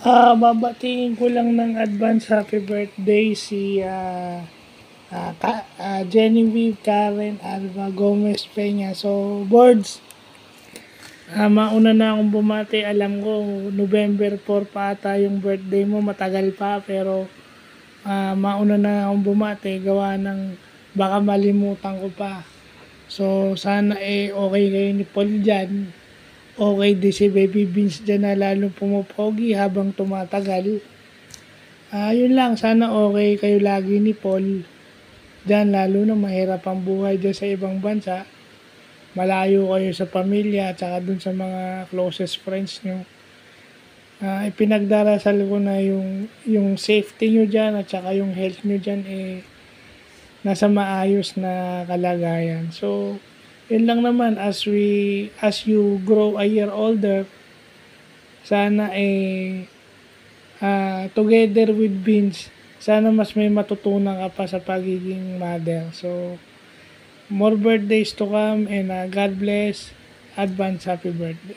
Babatiin ko lang ng advance happy birthday si Genevieve Karen Alva Gomez Peña. So, boards, mauna na akong bumati. Alam ko, November 4 pa ata yung birthday mo. Matagal pa, pero mauna na akong bumati. Gawa ng baka malimutan ko pa. So, sana okay kayo ni Paul dyan. Okay din si Baby Beans dyan na lalo pumapogi habang tumatagal. Yun lang, sana okay kayo lagi ni Paul dyan, lalo na mahirap ang buhay dyan sa ibang bansa. Malayo kayo sa pamilya at saka dun sa mga closest friends nyo. Ipinagdarasal ko na yung safety nyo dyan at saka yung health nyo dyan nasa maayos na kalagayan. So, yun lang naman, as you grow a year older, sana together with Vince, sana mas may matutunan ka pa sa pagiging mother. So, more birthdays to come and God bless. Advance happy birthday.